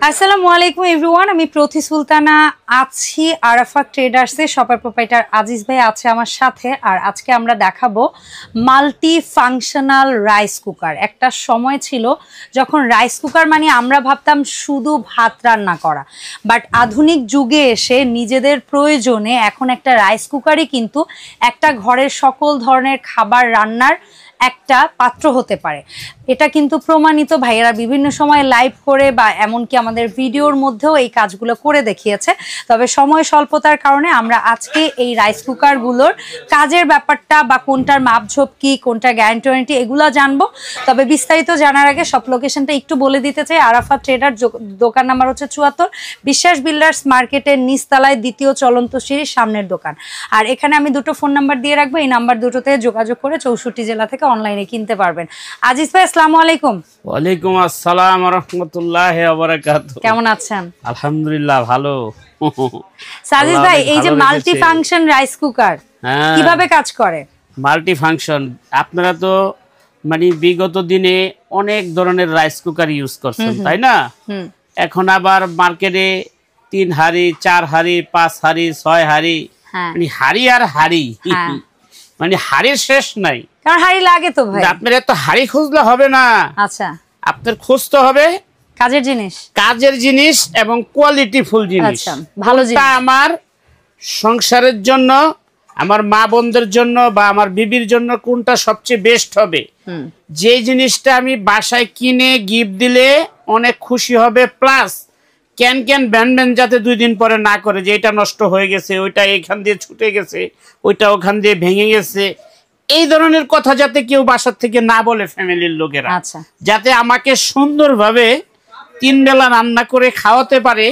আসসালামু আলাইকুম এভরিওয়ান, আমি প্রতি সুলতানা আছি আরাফাত ট্রেডার্সে। শপের প্রোপাইটার আজিজ ভাই আছে আমার সাথে। আর আজকে আমরা দেখাবো মাল্টি ফাংশনাল রাইস কুকার। একটা সময় ছিল যখন রাইস কুকার মানে আমরা ভাবতাম শুধু ভাত রান্না করা, বাট আধুনিক যুগে এসে নিজেদের প্রয়োজনে এখন একটা রাইস কুকারই কিন্তু একটা ঘরের সকল ধরনের খাবার রান্নার একটা পাত্র হতে পারে। এটা কিন্তু প্রমাণিত, ভাইয়েরা বিভিন্ন সময় লাইভ করে বা এমনকি আমাদের ভিডিওর মধ্যেও এই কাজগুলো করে দেখিয়েছে। তবে সময় স্বল্পতার কারণে আমরা আজকে এই রাইস কুকারগুলোর কাজের ব্যাপারটা বা কোনটার মাপঝোপ কি, কোনটা গ্যারান্টি ওয়ারেন্টি, এগুলো জানবো। তবে বিস্তারিত জানার আগে সব লোকেশনটা একটু বলে দিতে চাই। আরাফাত ট্রেডার, দোকান নাম্বার হচ্ছে ৭৪, বিশ্বাস বিল্ডার্স মার্কেটের নিচতলায় দ্বিতীয় চলন্ত সিঁড়ির সামনের দোকান। আর এখানে আমি দুটো ফোন নাম্বার দিয়ে রাখবো, এই নাম্বার দুটোতে যোগাযোগ করে ৬৪ জেলা থেকে অনলাইনে কিনতে পারবেন। আজিজ ভাই আসসালামু আলাইকুম। ওয়ালাইকুম আসসালাম ওয়া রাহমাতুল্লাহি ওয়া বারাকাতুহু। কেমন আছেন? আলহামদুলিল্লাহ ভালো। আজিজ ভাই, এই যে মাল্টি ফাংশন রাইস কুকার কিভাবে কাজ করে? মাল্টি ফাংশন আপনারা তো মানে বিগত দিনে অনেক ধরনের রাইস কুকার ইউজ করছেন, তাই না? এখন আবার মার্কেটে 3 হাঁড়ি, 4 হাঁড়ি, 5 হাঁড়ি, 6 হাঁড়ি, মানে হাঁড়ি আর হাঁড়ি, মানে হাঁড়ির শেষ নাই। কারণ হাঁড়ি লাগে তো ভাই। আপনার এত হাঁড়ি খুঁজলে হবে না। আচ্ছা, আপনার খুঁজতে হবে কাজের জিনিস, কাজের জিনিস এবং কোয়ালিটি ফুল জিনিস। আচ্ছা, ভালো জিনিস। আমার সংসারের জন্য, আমার মা বোনদের জন্য বা আমার বিবির জন্য কোনটা সবচেয়ে বেস্ট হবে, যে জিনিসটা আমি বাসায় কিনে গিফট দিলে অনেক খুশি হবে, প্লাস ক্যান ব্যান যাতে 2 দিন পরে না করে যে এটা নষ্ট হয়ে গেছে, ওইটা এখান দিয়ে ছুটে গেছে, ওইটা ওখান দিয়ে ভেঙে গেছে, এই ধরনের কথা যাতে কেউ বাসার থেকে না বলে ফ্যামিলির লোকেরা। আচ্ছা, যাতে আমাকে সুন্দরভাবে 3 বেলা রান্না করে খাওয়াতে পারে,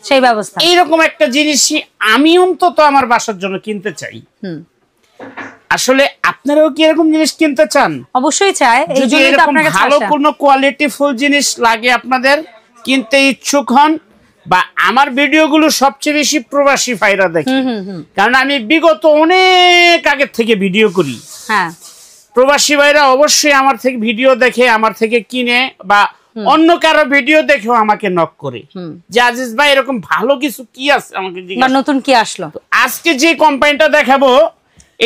সেই ব্যবস্থা। এইরকম একটা জিনিসই আমি অন্তত আমার বাসার জন্য কিনতে চাই। আসলে আপনারাও কি এরকম জিনিস কিনতে চান? অবশ্যই চাই। এই জন্য তো আপনার কাছে ভালো কোনো কোয়ালিটি ফুল জিনিস লাগে, আপনাদের কিনতে ইচ্ছুক হন, বা আমার ভিডিওগুলো সবচেয়ে বেশি প্রবাসী ভাইরা দেখে, কারণ আমি বিগত অনেক আগের থেকে ভিডিও করি। হ্যাঁ, প্রবাসী ভাইরা অবশ্যই আমার থেকে ভিডিও দেখে, আমার থেকে কিনে বা অন্য কারো ভিডিও দেখেও আমাকে নক করে যে আজিজ ভাই এরকম ভালো কিছু কি আছে আমাকে জিজ্ঞাসা, নতুন কি আসলো। আজকে যে কোম্পানিটা দেখাবো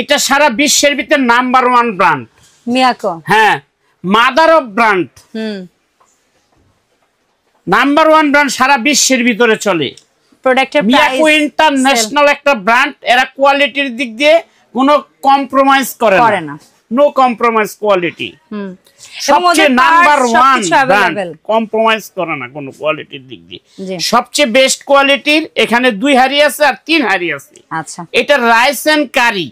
এটা সারা বিশ্বের ভিতরে নাম্বার 1 ব্র্যান্ড, মিয়াকো। হ্যাঁ, mother of brand, number 1 brand সারা বিশ্বের ভিতরে চলে। প্রোডাক্টের মিয়াকো ইন্টারন্যাশনাল একটা ব্র্যান্ড। এরা কোয়ালিটির দিক দিয়ে কোনো কম্প্রোমাইজ করে না, নো কম্প্রোমাইজ কোয়ালিটি। সবচেয়ে নাম্বার 1 ব্র্যান্ড, কম্প্রোমাইজ করে না কোনো কোয়ালিটির দিক দিয়ে। সবচেয়ে বেস্ট কোয়ালিটির। এখানে 2 হাঁড়ি আছে আর 3 হাঁড়ি আছে। আচ্ছা, এটা rice and curry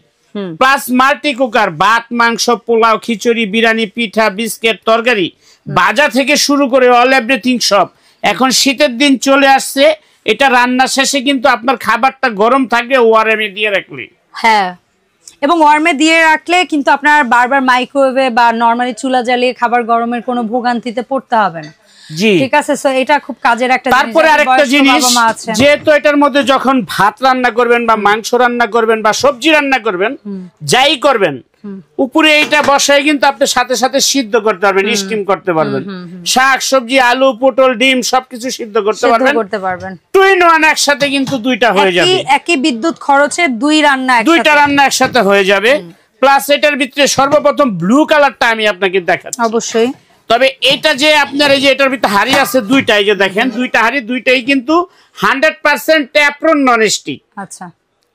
plus multi cooker, ভাত, মাংস, পোলাও, খিচুড়ি, বিরিয়ানি, পিঠা, বিস্কিট, তরকারি, ভাজা থেকে শুরু করে অল এভরিথিং সব। এখন শীতের দিন চলে আসছে, এটা রান্না শেষে কিন্তু আপনার খাবারটা গরম থাকবে ওয়ার্মে দিয়ে রাখলে। হ্যাঁ, এবং ওয়ার্মে দিয়ে রাখলে কিন্তু আপনার বারবার মাইক্রোওয়েভে বা নরমালি চুলা জ্বালিয়ে খাবার গরমের কোনো ভোগান্তিতে পড়তে হবে না। জি, ঠিক আছে। সো এটা খুব কাজের একটা জিনিস। তারপরে আরেকটা জিনিস, যেহেতু এটার মধ্যে যখন ভাত রান্না করবেন বা মাংস রান্না করবেন বা সবজি রান্না করবেন, যাই করবেন, উপরে এইটা বসায় কিন্তু আপনি সাথে সাথে সিদ্ধ করতে পারবেন, স্টিম করতে পারবেন। শাক সবজি, আলু, পটল, ডিম সবকিছু সিদ্ধ করতে পারবেন। 2 in 1 একসাথে কিন্তু 2টা হয়ে যাবে। একই বিদ্যুৎ খরচে 2টা রান্না একসাথে হয়ে যাবে। প্লাস এটার ভিতরে সর্বপ্রথম ব্লু কালারটা আমি আপনাকে দেখাচ্ছি অবশ্যই। তবে এটা যে আপনার এই যে এটার ভিতরে হাঁড়ি আছে 2টা, এই যে দেখেন 2টা হাঁড়ি, 2টাই কিন্তু 100% ট্যাপ্রন নন স্টিক। আচ্ছা,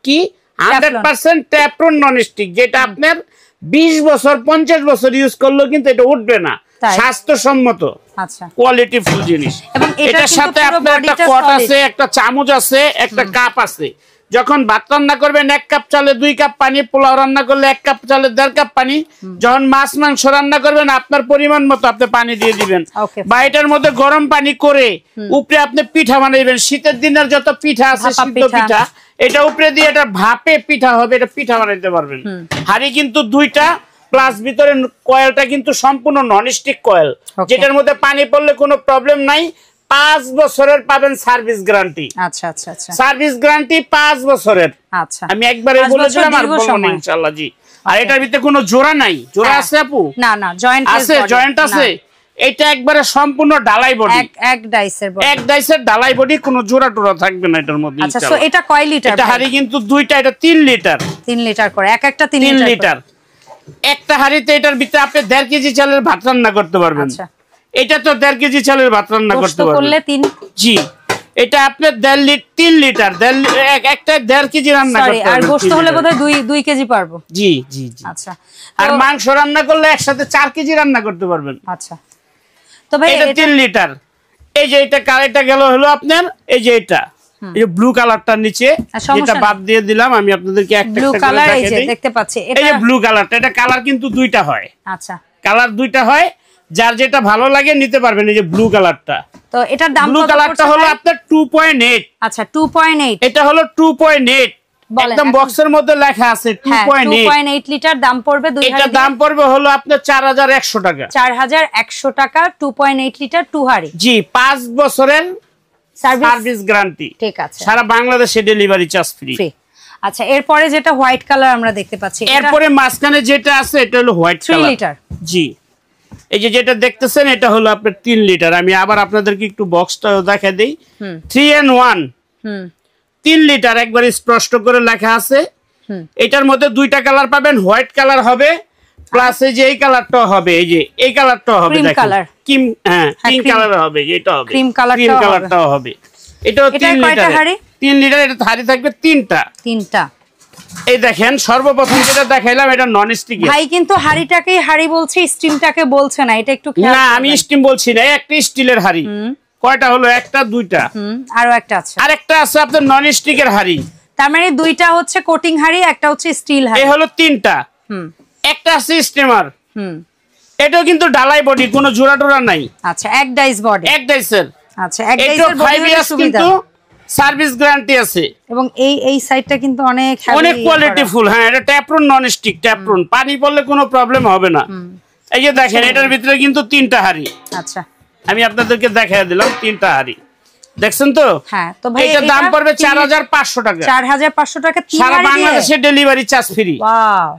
কি 100% ট্যাপ্রন নন স্টিক, যেটা আপনার 20 বছর 50 বছর ইউজ করলেও কিন্তু এটা উঠবে না, স্বাস্থ্যসম্মত। আচ্ছা, কোয়ালিটি ফুল জিনিস। এটার সাথে আপনার একটা কট আছে, একটা চামচ আছে, একটা কাপ আছে। যখন ভাত রান্না করবেন 1 কাপ চালে 2 কাপ পানি, পোলাও রান্না করলে 1 কাপ চালে 1.5 কাপ পানি, যখন মাছ মাংস রান্না করবেন আপনার পরিমাণ মতো আপনি পানি দিয়ে দিবেন। বা এটার মধ্যে গরম পানি করে উপরে আপনি পিঠা বানাইবেন। শীতের দিনের যত পিঠা আছে, সিদ্ধ পিঠা, এটা উপরে দিয়ে এটা ভাপে পিঠা হবে, এটা পিঠা বানাইতে পারবেন। হাঁড়ি কিন্তু 2টা, প্লাস ভিতরে কয়েলটা কিন্তু সম্পূর্ণ ননস্টিক কয়েল, যেটার মধ্যে পানি পড়লে কোনো প্রবলেম নাই। 5 বছরের পাবেন সার্ভিস গ্যারান্টি। আচ্ছা আচ্ছা আচ্ছা, সার্ভিস গ্যারান্টি 5 বছরের। আচ্ছা, আমি একবারে বলেছিলাম আর বলবো না ইনশাআল্লাহ। জি, আর এটার ভিতরে কোনো জোড়া নাই। জোড়া আছে আপু? না না, জয়েন্ট আছে, জয়েন্ট আছে। এটা একবারে সম্পূর্ণ ঢালাই বডি, এক ডাইসের বডি, এক ডাইসের ঢালাই বডি, কোনো জোড়া টোড়া থাকবে না এটার মধ্যে। আচ্ছা সো এটা কয় লিটার? এটা হাড়ি কিন্তু দুইটা, এটা 3 লিটার, 3 লিটার করে, একটা 3 লিটার। একটা হাড়িতে এটার ভিতরে আপনি 1.5 কেজি চালের ভাত রান্না করতে পারবেন। আচ্ছা এটা তো 1.5 কেজি চালের ভাত রান্না করতে পারবেন করলে 3। জি, এটা আপনার 3 লিটার, একটা 1.5 কেজি রান্না করতে পারবেন। আর গোশত হলে বোধহয় 2 কেজি পারবো। জি জি জি। আচ্ছা, আর মাংস রান্না করলে একসাথে 4 কেজি রান্না করতে পারবেন। আচ্ছা তো ভাই এটা 3 লিটার। এই যে এটা কালারটা গেল হলো আপনার, এই যে এটা এই যে ব্লু কালারটার নিচে যেটা বাদ দিয়ে দিলাম আমি আপনাদেরকে, একটা ব্লু কালার এই যে দেখতে পাচ্ছি, এই যে ব্লু কালারটা, এটা কালার কিন্তু দুইটা হয়। আচ্ছা, কালার দুইটা হয়, যার যেটা ভালো লাগে নিতে পারবেন। এই যে ব্লু কালারটা, তো এটার দাম কত? ব্লু কালারটা হলো আপনার 2.8। আচ্ছা 2.8, এটা হলো 2.8, একদম বক্সের মধ্যে লেখা আছে 2.8 লিটার দাম পড়বে। এটা দাম পড়বে হলো আপনার 4100 টাকা, 4100 টাকা 2.8 লিটার 2 হাড়ি। জি, 5 বছরের সার্ভিস গ্যারান্টি। ঠিক আছে, সারা বাংলাদেশে ডেলিভারি চার্জ ফ্রি। আচ্ছা এরপরে যেটা হোয়াইট কালার আমরা দেখতে পাচ্ছি, এরপরে মাঝখানে যেটা আছে এটা হলো হোয়াইট কালার 3 লিটার। জি, এই যে যেটা দেখতেছেন এটা হলো আপনার 3 লিটার। আমি আবার আপনাদেরকে একটু বক্সটা দেখাই দেই। 3-in-1 3 লিটার, একবার স্পষ্ট করে লেখা আছে। এটার মধ্যে দুইটা কালার পাবেন, হোয়াইট কালার হবে প্লাস এই যে এই কালারটাও হবে, এই যে এই কালারটাও হবে, ক্রিম কালার, পিঙ্ক কালার হবে, এটা হবে ক্রিম কালারটাও হবে। এটাও 3 লিটার, 3 লিটার। এটা হাড়ি থাকবে তিনটা। এই দেখেন সর্বপ্রথম যেটা দেখাইলাম এটা নন স্টিক। ভাই কিন্তু হাড়িটাকেই হাড়ি বলছে, স্টিমটাকে বলছে না, এটা একটু খেয়াল। না আমি স্টিম বলছি না, একটা স্টিলের হাড়ি। কয়টা হলো? একটা, দুইটা, আরো একটা আছে, আরেকটা আছে আপনার নন স্টিকের হাড়ি। তার মানে দুইটা হচ্ছে কোটিং হাড়ি, একটা হচ্ছে স্টিল হাড়ি। এই হলো তিনটা। একটা আছে স্টিমার, এটাও কিন্তু ডালাই বডি, কোনো জোড়া টোড়া নাই। আচ্ছা এক ডাইস বডি, এক ডাইসের। আচ্ছা এক ডাইসের বডি হলে সুবিধা, সার্ভিস গ্যারান্টি আছে। এবং এই সাইডটা কিন্তু অনেক কোয়ালিটি ফুল। হ্যাঁ, এটা ট্যাপরুন নন স্টিক, ট্যাপরুন, পানি পড়লে কোনো প্রবলেম হবে না। এই যে দেখেন এটার ভিতরে কিন্তু তিনটা হাড়ি। আচ্ছা আমি আপনাদেরকে দেখাই দিলাম তিনটা হাড়ি, দেখছেন তো? হ্যাঁ, তো ভাই এটার দাম পড়বে 4500 টাকা, 4500 টাকা, সারা বাংলাদেশে ডেলিভারি চার্জ ফ্রি। ওয়াও,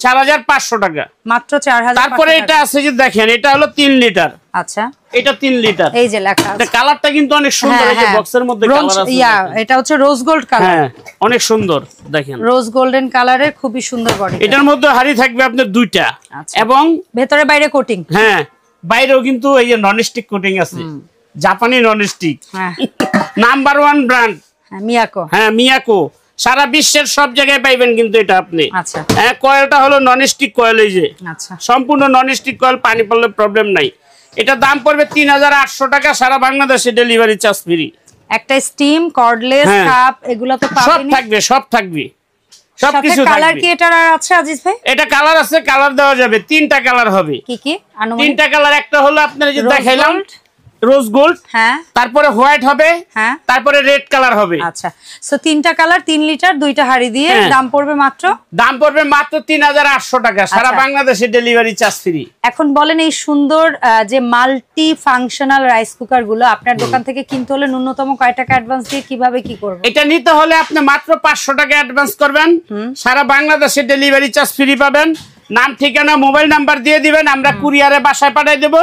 4500 টাকা মাত্র 4000। তারপরে এটা আছে যে দেখেন এটা হলো 3 লিটার। আচ্ছা এটা 3 লিটার, এই যে লেখা আছে, কালারটা কিন্তু অনেক সুন্দর। এই যে বক্সের মধ্যে কালার আছে, এটা হচ্ছে রোজ গোল্ড কালার। হ্যাঁ অনেক সুন্দর, দেখেন রোজ গোল্ডেন কালারের খুবই সুন্দর বডি। এটার মধ্যে হাড়ি থাকবে আপনার দুইটা, এবং ভেতরে বাইরে কোটিং। হ্যাঁ, বাইরেও কিন্তু এই যে নন স্টিক কোটিং আছে, জাপানি non stick, number 1 brand Miyako. হ্যাঁ মিয়াকো, সারা বিশ্বের সব জায়গায় পাইবেন কিন্তু এটা আপনি। আচ্ছা হ্যাঁ, কয়েলটা হলো নন স্টিক কয়েল, এই যে সম্পূর্ণ নন স্টিক কয়েল, পানি পড়লে প্রবলেম নাই। এটা দাম পড়বে 3800 টাকা, সারা বাংলাদেশে ডেলিভারি চার্জ ফ্রি। একটা স্টিম কর্ডলেস কাপ এগুলো তো পাবেন, সব থাকবে, সব থাকবে, সবকিছু থাকবে। কালার কি এটার আর আছে আজিজ ভাই? এটা কালার আছে, কালার দেওয়া যাবে, 3টা কালার হবে। কি কি? 3টা কালার। একটা হলো আপনার যে দেখাইলাম রোজ গোল্ড, হ্যাঁ, তারপরে হোয়াইট হবে, হ্যাঁ, তারপরে রেড কালার হবে। আচ্ছা, সো 3টা কালার, 3 লিটার, 2টা হাড়ি দিয়ে দাম পড়বে মাত্র 3800 টাকা, সারা বাংলাদেশে ডেলিভারি চার্জ ফ্রি। এখন বলেন এই সুন্দর যে মাল্টি ফাংশনাল রাইস কুকার গুলো আপনার দোকান থেকে কিনতে হলে ন্যূনতম কয় টাকা অ্যাডভান্স দিয়ে কিভাবে কি করব? এটা নিতে হলে আপনি মাত্র 500 টাকা অ্যাডভান্স করবেন, সারা বাংলাদেশে ডেলিভারি চার্জ ফ্রি পাবেন। নাম, ঠিকানা, মোবাইল নাম্বার দিয়ে দিবেন, আমরা কুরিয়ারে বাসায় পাঠিয়ে দেব।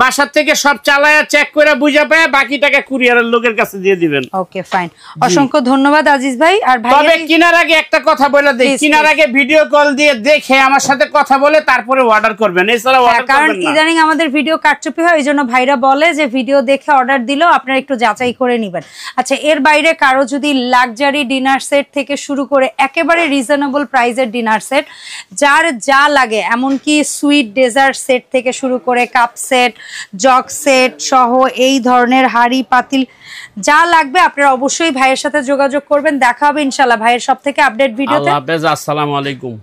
বাসা থেকে সব চালায়া চেক করে বুঝে পায়, বাকি টাকা কুরিয়ারের লোকের কাছে দিয়ে দিবেন। ওকে ফাইন, অসংখ্য ধন্যবাদ আজিজ ভাই। আর ভাই তবে কেনার আগে একটা কথা বলে দেই, কেনার আগে ভিডিও কল দিয়ে দেখে আমার সাথে কথা বলে তারপরে অর্ডার করবেন, এছাড়া অর্ডার করবেন না। কারণ ইদানিং আমাদের ভিডিও কাটচুপি হয়, এইজন্য ভাইরা বলে যে ভিডিও দেখে অর্ডার দিলেও আপনারা একটু যাচাই করে নেবেন। আচ্ছা, এর বাইরে কারো যদি লাক্সারি ডিনার সেট থেকে শুরু করে একেবারে রিজনেবল প্রাইসের ডিনার সেট, যার যা লাগে, এমনকি সুইট ডেজার্ট সেট থেকে শুরু করে কাপ সেট, জগ সেট সহ এই ধরনের হাড়ি পাতিল যা লাগবে আপনারা অবশ্যই ভাইয়ের সাথে যোগাযোগ করবেন। দেখা হবে ইনশাআল্লাহ ভাইয়ের সব থেকে আপডেট ভিডিওতে। আল্লাহ হাফেজ, আসসালামু আলাইকুম।